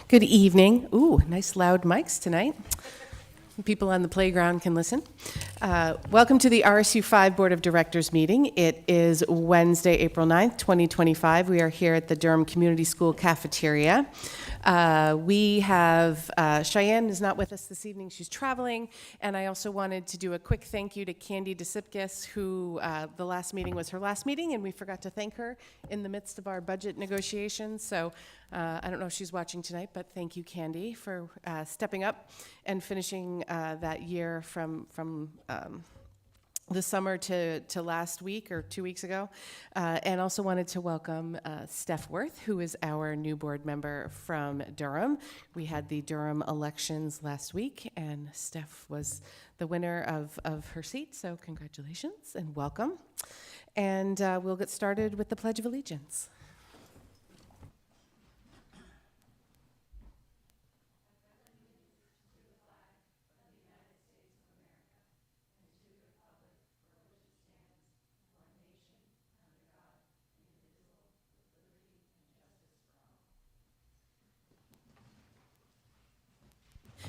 Good evening. Ooh, nice loud mics tonight. People on the playground can listen. Welcome to the RSU 5 Board of Directors meeting. It is Wednesday, April 9th, 2025. We are here at the Durham Community School cafeteria. We have, Cheyenne is not with us this evening. She's traveling. And I also wanted to do a quick thank you to Candy DeSipkis, who the last meeting was her last meeting, and we forgot to thank her in the midst of our budget negotiations. So I don't know if she's watching tonight, but thank you, Candy, for stepping up and finishing that year from the summer to last week or 2 weeks ago. And also wanted to welcome Steph Worth, who is our new board member from Durham. We had the Durham elections last week, and Steph was the winner of her seat, so congratulations and welcome. And we'll get started with the Pledge of Allegiance.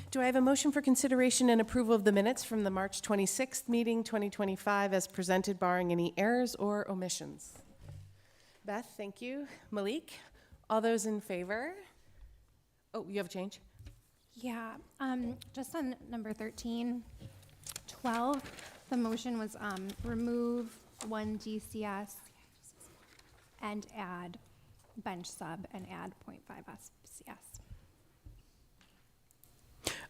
Do I have a motion for consideration and approval of the minutes from the March 26th meeting, 2025, as presented, barring any errors or omissions? Beth, thank you. Malik, all those in favor? Oh, you have a change? Yeah, just on number 13, 12, the motion was remove one DCS and add bench sub and add 0.5 SCS.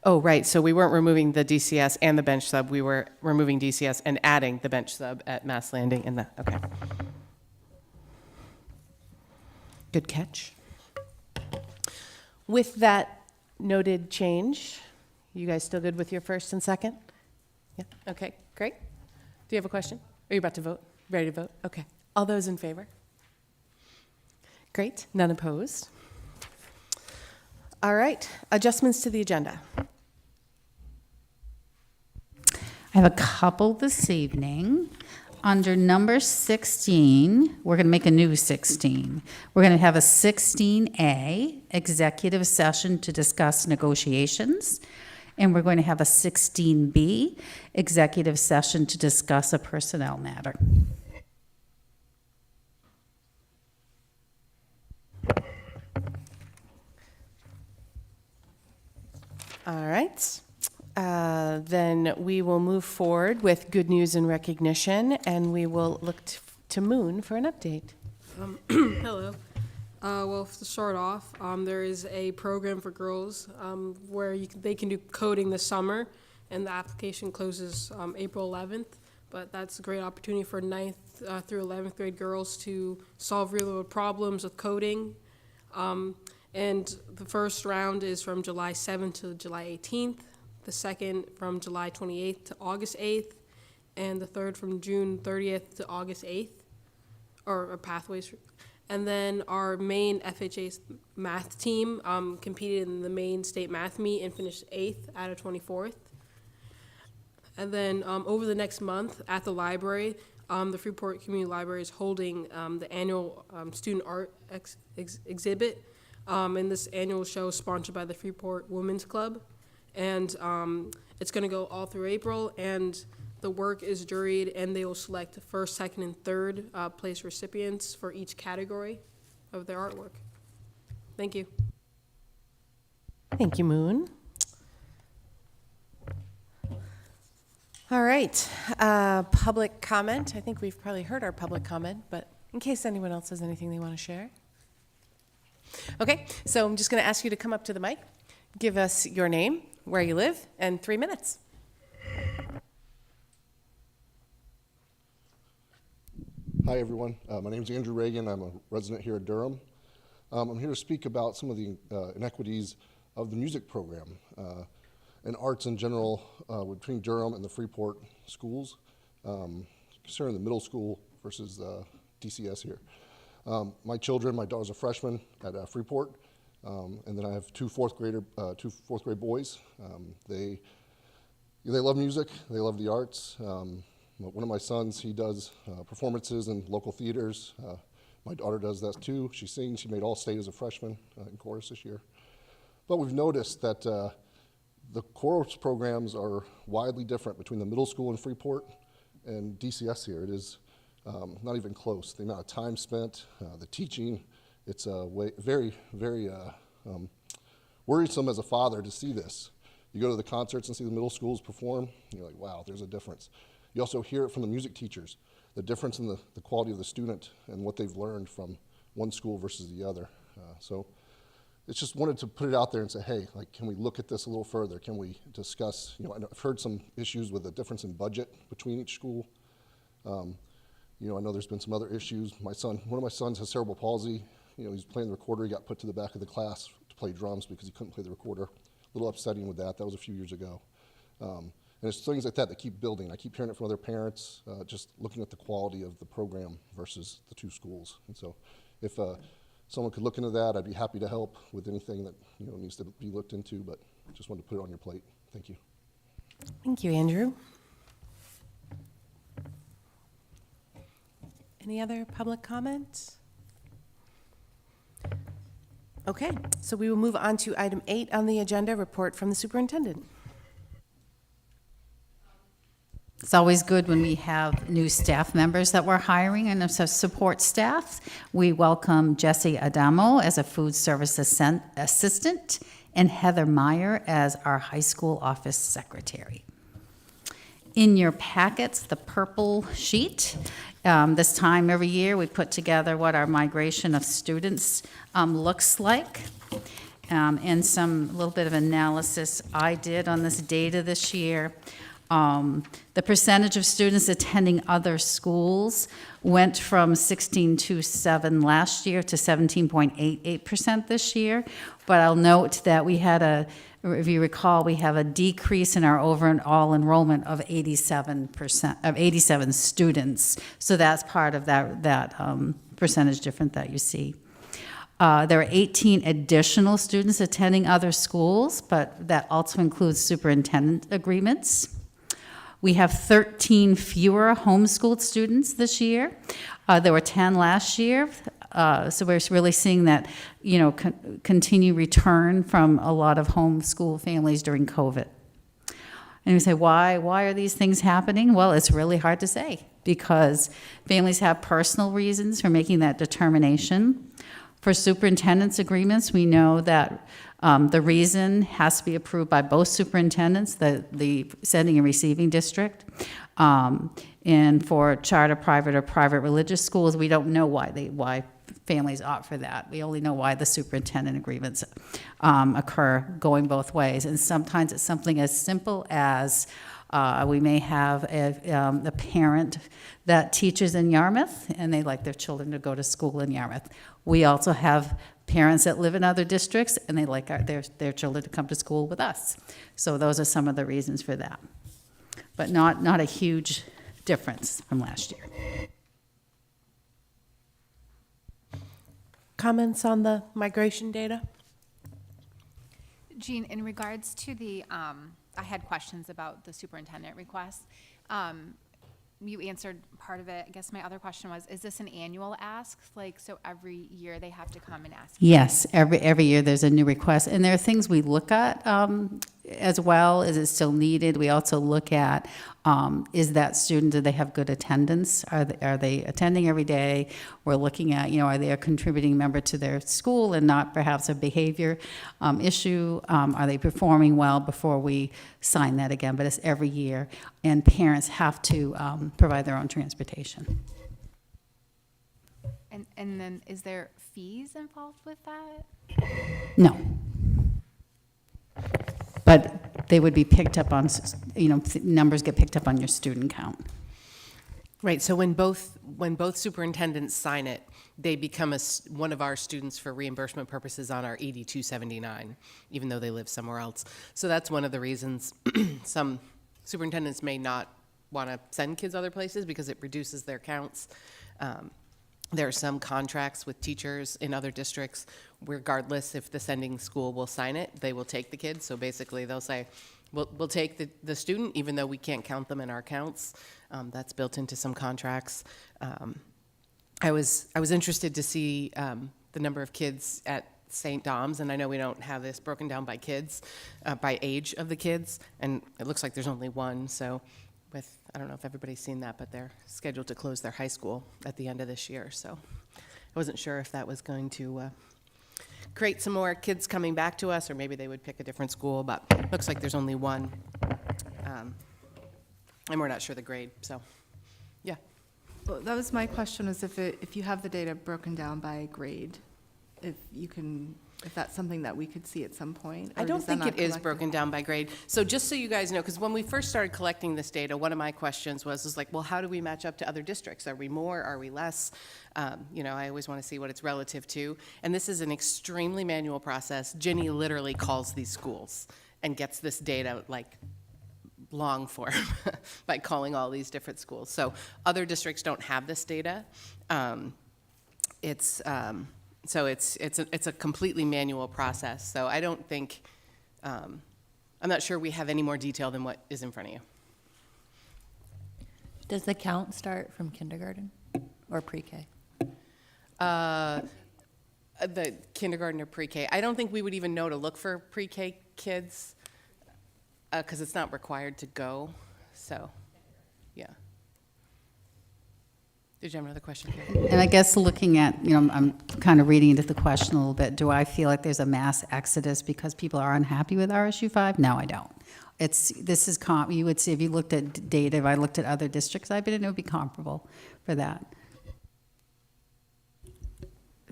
Oh, right. So we weren't removing the DCS and the bench sub. We were removing DCS and adding the bench sub at Mass Landing in the, okay. Good catch. With that noted change, you guys still good with your first and second? Yeah, okay, great. Do you have a question? Are you about to vote? Ready to vote? Okay. All those in favor? Great, none opposed. All right, adjustments to the agenda. I have a couple this evening. Under number 16, we're going to make a new 16. We're going to have a 16A, executive session to discuss negotiations. And we're going to have a 16B, executive session to discuss a personnel matter. All right. Then we will move forward with good news and recognition, and we will look to Moon for an update. Hello. Well, to start off, there is a program for girls where they can do coding this summer, and the application closes April 11th. But that's a great opportunity for 9th through 11th grade girls to solve real-world problems with coding. And the first round is from July 7th to July 18th, the second from July 28th to August 8th, and the third from June 30th to August 8th, or pathways. And then our main FHA math team competed in the main state math meet and finished 8th out of 24th. And then over the next month at the library, the Freeport Community Library is holding the annual student art exhibit. And this annual show is sponsored by the Freeport Women's Club. And it's going to go all through April, and the work is juried, and they will select first, second, and third place recipients for each category of their artwork. Thank you. Thank you, Moon. All right, public comment. I think we've probably heard our public comment, but in case anyone else has anything they want to share. Okay, so I'm just going to ask you to come up to the mic, give us your name, where you live, and 3 minutes. Hi, everyone. My name is Andrew Reagan. I'm a resident here at Durham. I'm here to speak about some of the inequities of the music program and arts in general between Durham and the Freeport schools, concerning the middle school versus DCS here. My daughter's a freshman at Freeport, and then I have two fourth grade boys. They love music, they love the arts. One of my sons, he does performances in local theaters. My daughter does that too. She sings. She made All-State as a freshman in chorus this year. But we've noticed that the chorus programs are widely different between the middle school in Freeport and DCS here. It is not even close. The amount of time spent, the teaching, it's very, very worrisome as a father to see this. You go to the concerts and see the middle schools perform, and you're like, wow, there's a difference. You also hear it from the music teachers, the difference in the quality of the student and what they've learned from one school versus the other. So it's just wanted to put it out there and say, hey, like, can we look at this a little further? Can we discuss, I've heard some issues with the difference in budget between each school. I know there's been some other issues. One of my sons has cerebral palsy. He's playing the recorder. He got put to the back of the class to play drums because he couldn't play the recorder. A little upsetting with that. That was a few years ago. And it's things like that keep building. I keep hearing it from other parents, just looking at the quality of the program versus the two schools. And so if someone could look into that, I'd be happy to help with anything that needs to be looked into, but just wanted to put it on your plate. Thank you. Thank you, Andrew. Any other public comments? Okay, so we will move on to item 8 on the agenda, report from the superintendent. It's always good when we have new staff members that we're hiring and some support staff. We welcome Jesse Adamo as a food service assistant and Heather Meyer as our high school office secretary. In your packets, the purple sheet. This time every year, we put together what our migration of students looks like. And some little bit of analysis I did on this data this year. The percentage of students attending other schools went from 16.27 last year to 17.88% this year. But I'll note that we had if you recall, we have a decrease in our overall enrollment of 87 students. So that's part of that percentage difference that you see. There are 18 additional students attending other schools, but that also includes superintendent agreements. We have 13 fewer homeschooled students this year. There were 10 last year. So we're really seeing that, continue return from a lot of homeschool families during COVID. And you say, why are these things happening? Well, it's really hard to say because families have personal reasons for making that determination. For superintendent's agreements, we know that the reason has to be approved by both superintendents, the sending and receiving district. And for charter, private, or private religious schools, we don't know why families opt for that. We only know why the superintendent agreements occur going both ways. And sometimes it's something as simple as we may have a parent that teaches in Yarmouth, and they like their children to go to school in Yarmouth. We also have parents that live in other districts, and they like their children to come to school with us. So those are some of the reasons for that. But not a huge difference from last year. Comments on the migration data? Jean, in regards to the, I had questions about the superintendent request. You answered part of it. I guess my other question was, is this an annual ask? So every year they have to come and ask? Yes, every year there's a new request. And there are things we look at as well. Is it still needed? We also look at, is that student, do they have good attendance? Are they attending every day? We're looking at, are they a contributing member to their school and not perhaps a behavior issue? Are they performing well before we sign that again? But it's every year. And parents have to provide their own transportation. And then is there fees involved with that? No. But they would be picked up on, numbers get picked up on your student count. Right, so when both superintendents sign it, they become one of our students for reimbursement purposes on our 8279, even though they live somewhere else. So that's one of the reasons some superintendents may not want to send kids other places because it reduces their counts. There are some contracts with teachers in other districts, regardless if the sending school will sign it, they will take the kids. So basically they'll say, we'll take the student, even though we can't count them in our counts. That's built into some contracts. I was interested to see the number of kids at St. Dom's, and I know we don't have this broken down by kids, by age of the kids, and it looks like there's only one, so I don't know if everybody's seen that, but they're scheduled to close their high school at the end of this year, so I wasn't sure if that was going to create some more kids coming back to us, or maybe they would pick a different school, but it looks like there's only one. And we're not sure the grade, so, yeah. Well, that was my question, was if you have the data broken down by grade, if that's something that we could see at some point? I or don't is that think not it is collected? broken down by grade. So just so you guys know, because when we first started collecting this data, one of my questions was like, well, how do we match up to other districts? Are we more? Are we less? I always want to see what it's relative to. And this is an extremely manual process. Ginny literally calls these schools and gets this data like long form by calling all these different schools. So other districts don't have this data. It's a completely manual process. So I don't think, I'm not sure we have any more detail than what is in front of you. Does the count start from kindergarten or pre-K? The kindergarten or pre-K. I don't think we would even know to look for pre-K kids because it's not required to go. So, yeah. Did you have another question? And I guess looking at, I'm kind of reading into the question a little bit. Do I feel like there's a mass exodus because people are unhappy with RSU 5? No, I don't. You would see if you looked at data, if I looked at other districts, I bet it would be comparable for that.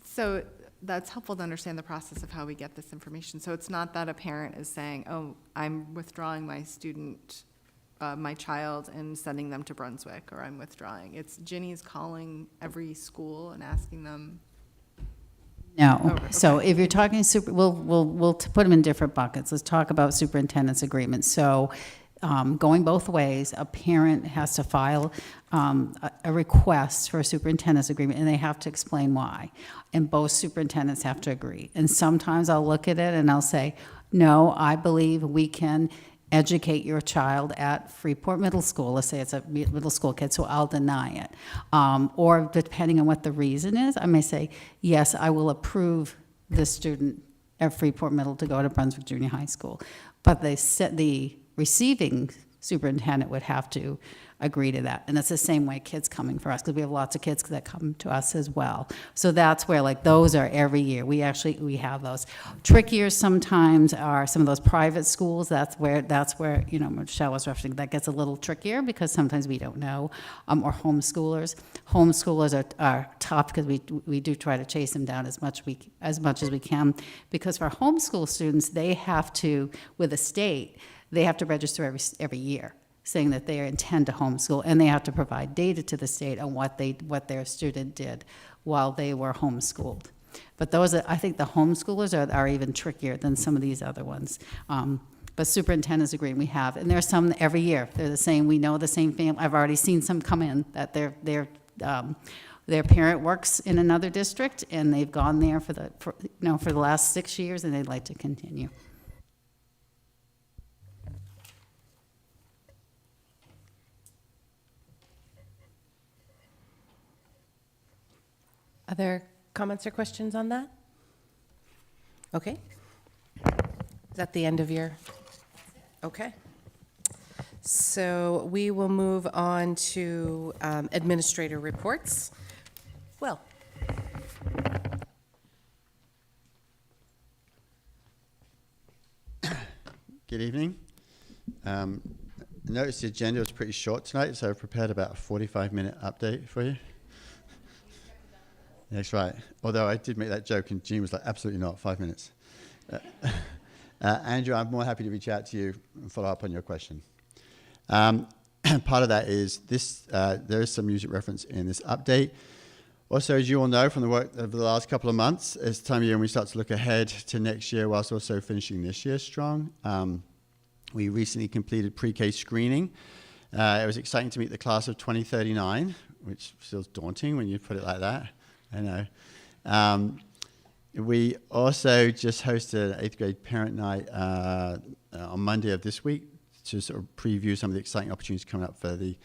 So that's helpful to understand the process of how we get this information. So it's not that a parent is saying, oh, I'm withdrawing my student, my child, and sending them to Brunswick, or I'm withdrawing. It's Ginny's calling every school and asking them. No. Oh, okay. So if you're talking we'll put them in different buckets. Let's talk about superintendent's agreements. So going both ways, a parent has to file a request for a superintendent's agreement, and they have to explain why. And both superintendents have to agree. And sometimes I'll look at it and I'll say, no, I believe we can educate your child at Freeport Middle School. Let's say it's a middle school kid, so I'll deny it. Or depending on what the reason is, I may say, yes, I will approve the student at Freeport Middle to go to Brunswick Junior High School. But the receiving superintendent would have to agree to that. And it's the same way kids coming for us, because we have lots of kids that come to us as well. So that's where, like, those are every year. We have those. Trickier sometimes are some of those private schools. That's where Michelle was referencing. That gets a little trickier because sometimes we don't know. Or homeschoolers. Homeschoolers are tough because we do try to chase them down as much as we can. Because for homeschool students, they have to, with the state, they have to register every year, saying that they intend to homeschool, and they have to provide data to the state on what their student did while they were homeschooled. But I think the homeschoolers are even trickier than some of these other ones. But superintendent's agreement we have, and there's some every year. They're the same. We know the same family. I've already seen some come in that their parent works in another district, and they've gone there for the last 6 years, and they'd like to continue. Other comments or questions on that? Okay. Is that the end of your? Okay. So we will move on to administrator reports. Well. Good evening. I noticed the agenda was pretty short tonight, so I've prepared about a 45-minute update for you. That's right. Although I did make that joke, and Jean was like, absolutely not, 5 minutes. Andrew, I'm more happy to reach out to you and follow up on your question. Part of that is there is some music reference in this update. Also, as you all know from the work over the last couple of months, it's time of year when we start to look ahead to next year whilst also finishing this year strong. We recently completed pre-K screening. It was exciting to meet the class of 2039, which feels daunting when you put it like that. I know. We also just hosted an 8th grade parent night on Monday of this week to sort of preview some of the exciting opportunities coming up for the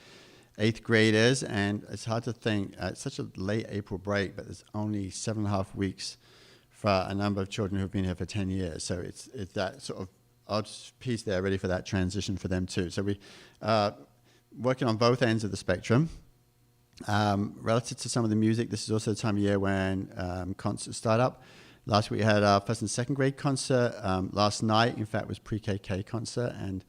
8th graders. And it's hard to think, it's such a late April break, but there's only 7.5 weeks for a number of children who've been here for 10 years. So it's that sort of odd piece there, ready for that transition for them too. So we working on both ends of the spectrum. Relative to some of the music, this is also the time of year when concerts start up. Last week we had our first and second grade concert. Last night, in fact, was pre-KK concert, and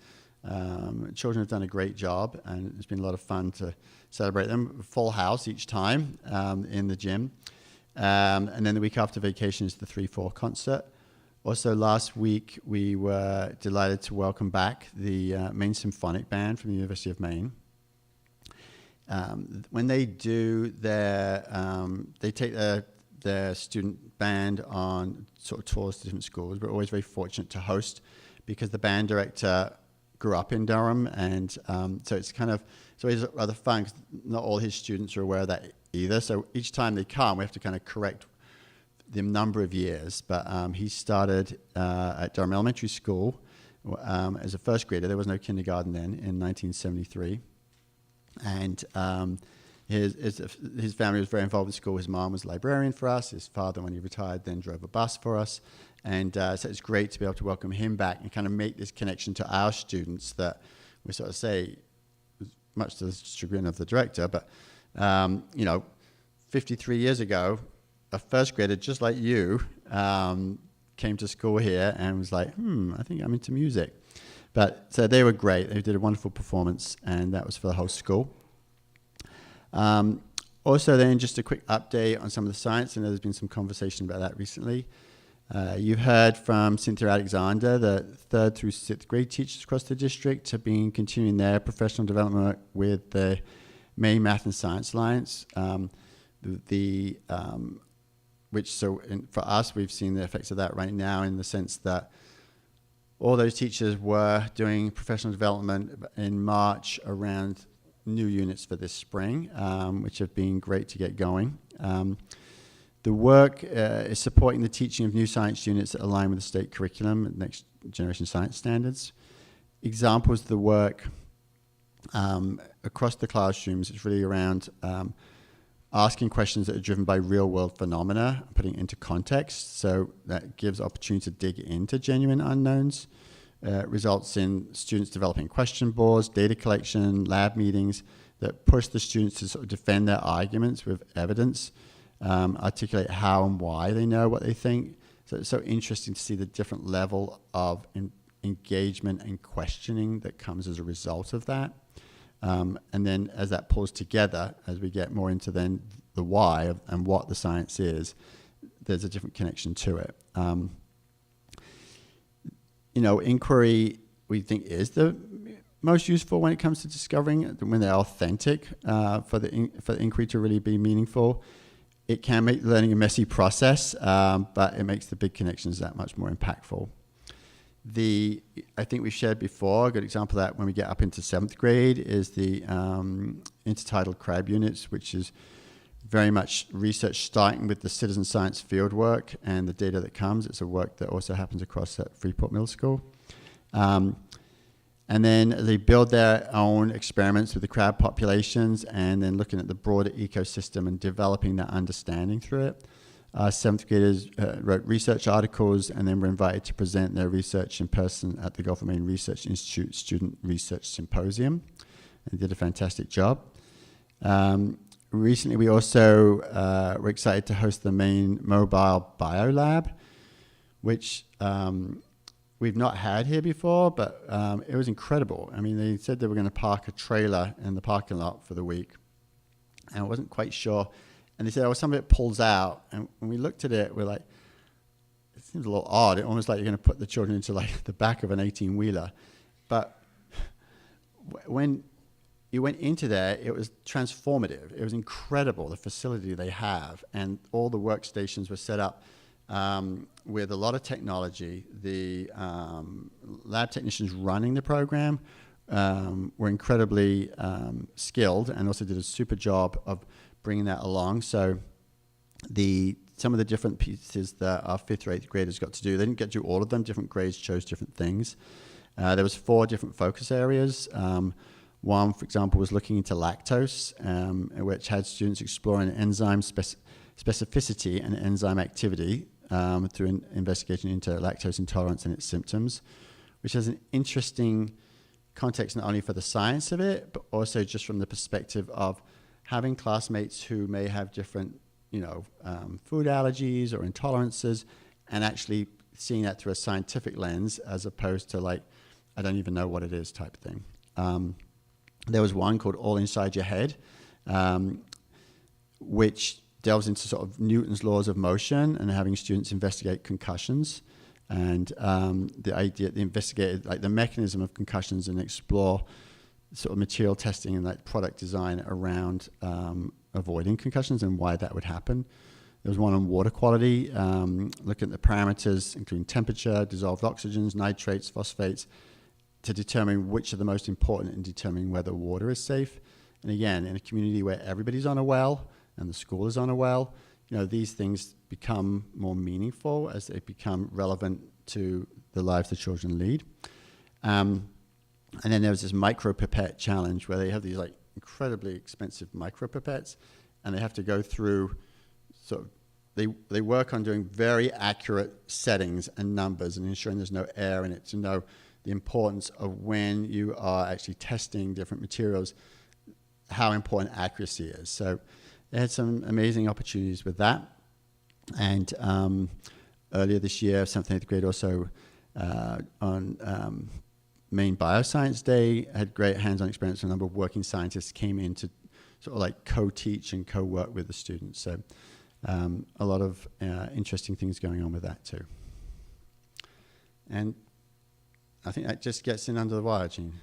children have done a great job, and it's been a lot of fun to celebrate them. Full house each time in the gym. And then the week after vacation is the 3/4 concert. Also last week, we were delighted to welcome back the Maine Symphonic Band from the University of Maine. When they do their, they take their student band on sort of tours to different schools. We're always very fortunate to host because the band director grew up in Durham, and so it's always rather fun because not all his students are aware of that either. So each time they come, we have to kind of correct the number of years. But he started at Durham Elementary School as a first grader. There was no kindergarten then in 1973. And his family was very involved with school. His mom was a librarian for us. His father, when he retired, then drove a bus for us. And so it's great to be able to welcome him back and kind of make this connection to our students that we sort of say, much to the chagrin of the director, but 53 years ago, a first grader just like you came to school here and was like, I think I'm into music. But so they were great. They did a wonderful performance, and that was for the whole school. Also then, just a quick update on some of the science. I know there's been some conversation about that recently. You've heard from Cynthia Alexander that 3rd through 6th grade teachers across the district have been continuing their professional development work with the Maine Math and Science Alliance. For us, we've seen the effects of that right now in the sense that all those teachers were doing professional development in March around new units for this spring, which have been great to get going. The work is supporting the teaching of new science units that align with the state curriculum and next generation science standards. Examples of the work across the classrooms is really around asking questions that are driven by real world phenomena, putting it into context. So that gives opportunity to dig into genuine unknowns. Results in students developing question boards, data collection, lab meetings that push the students to sort of defend their arguments with evidence, articulate how and why they know what they think. So it's so interesting to see the different level of engagement and questioning that comes as a result of that. And then as that pulls together, as we get more into then the why and what the science is, there's a different connection to it. Inquiry, we think, is the most useful when it comes to discovering, when they're authentic, for the inquiry to really be meaningful. It can make learning a messy process, but it makes the big connections that much more impactful. I think we've shared before, a good example of that when we get up into 7th grade is the intertidal crab units, which is very much research starting with the citizen science fieldwork and the data that comes. It's a work that also happens across at Freeport Middle School. And then they build their own experiments with the crab populations and then looking at the broader ecosystem and developing that understanding through it. 7th graders wrote research articles and then were invited to present their research in person at the Gulf of Maine Research Institute Student Research Symposium, and did a fantastic job. Recently, we also were excited to host the Maine Mobile Biolab, which we've not had here before, but it was incredible. I mean, they said they were going to park a trailer in the parking lot for the week, and I wasn't quite sure. And they said, some of it pulls out. And when we looked at it, we're like, it seems a little odd. It's almost like you're going to put the children into like the back of an 18-wheeler. But when you went into there, it was transformative. It was incredible, the facility they have. And all the workstations were set up with a lot of technology. The lab technicians running the program were incredibly skilled and also did a super job of bringing that along. So some of the different pieces that our 5th or 8th graders got to do, they didn't get to do all of them. Different grades chose different things. There was 4 different focus areas. One, for example, was looking into lactose, which had students exploring enzyme specificity and enzyme activity through an investigation into lactose intolerance and its symptoms, which has an interesting context not only for the science of it, but also just from the perspective of having classmates who may have different, food allergies or intolerances, and actually seeing that through a scientific lens as opposed to like, I don't even know what it is type thing. There was one called All Inside Your Head, which delves into sort of Newton's laws of motion and having students investigate concussions. And they investigated like the mechanism of concussions and explore sort of material testing and like product design around avoiding concussions and why that would happen. There was one on water quality, looking at the parameters, including temperature, dissolved oxygens, nitrates, phosphates, to determine which are the most important in determining whether water is safe. And again, in a community where everybody's on a well and the school is on a well, these things become more meaningful as they become relevant to the lives the children lead. And then there was this micropipette challenge where they have these like incredibly expensive micropipettes, and they have to go through sort of, they work on doing very accurate settings and numbers and ensuring there's no air in it to know the importance of when you are actually testing different materials, how important accuracy is. So they had some amazing opportunities with that. And earlier this year, 7th and 8th grade also on Maine Bioscience Day had great hands-on experience. A number of working scientists came in to sort of like co-teach and co-work with the students. So a lot of interesting things going on with that too. And I think that just gets in under the wire, Jean.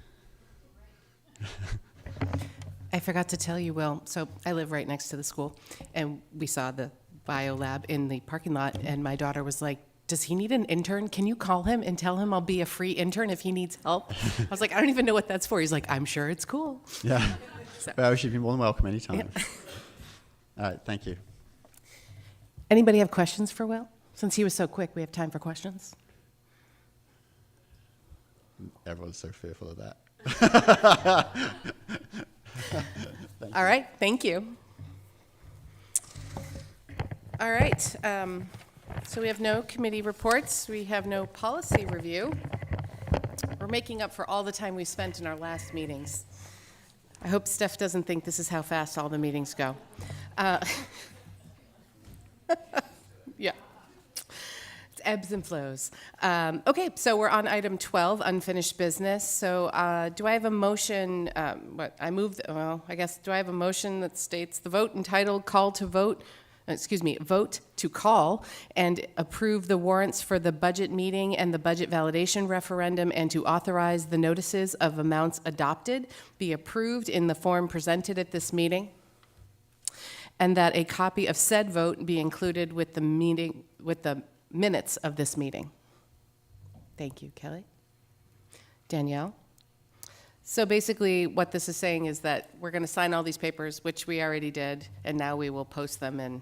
I forgot to tell you, Will, so I live right next to the school, and we saw the bio lab in the parking lot, and my daughter was like, does he need an intern? Can you call him and tell him I'll be a free intern if he needs help? I was like, I don't even know what that's for. He's like, I'm sure it's cool. Yeah. So. Well, she'd be more than welcome anytime. Yeah. All right, thank you. Anybody have questions for Will? Since he was so quick, we have time for questions. Everyone's so fearful of that. All right, thank you. All right, so we have no committee reports. We have no policy review. We're making up for all the time we spent in our last meetings. I hope Steph doesn't think this is how fast all the meetings go. Yeah. It's ebbs and flows. Okay, so we're on item 12, unfinished business. So do I have a motion, do I have a motion that states the vote entitled vote to call and approve the warrants for the budget meeting and the budget validation referendum, and to authorize the notices of amounts adopted be approved in the form presented at this meeting, and that a copy of said vote be included with the minutes of this meeting. Thank you, Kelly. Danielle? So basically what this is saying is that we're going to sign all these papers, which we already did, and now we will post them in.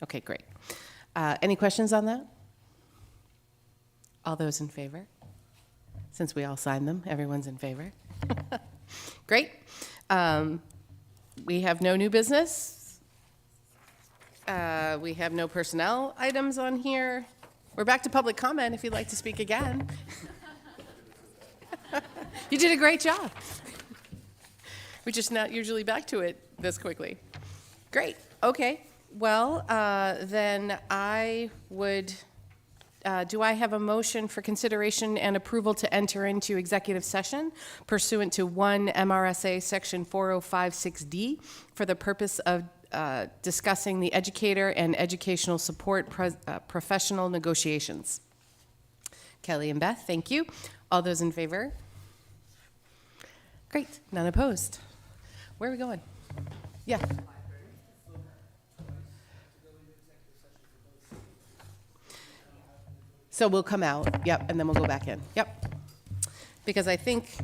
Okay, great. Any questions on that? All those in favor? Since we all signed them, everyone's in favor. Great. We have no new business. We have no personnel items on here. We're back to public comment if you'd like to speak again. You did a great job. We're just not usually back to it this quickly. Great. Okay. Well, then I would, do I have a motion for consideration and approval to enter into executive session pursuant to 1 MRSA Section 4056D for the purpose of discussing the educator and educational support professional negotiations? Kelly and Beth, thank you. All those in favor? Great, none opposed. Where are we going? Yeah. So we'll come out, yep, and then we'll go back in, yep. Because I think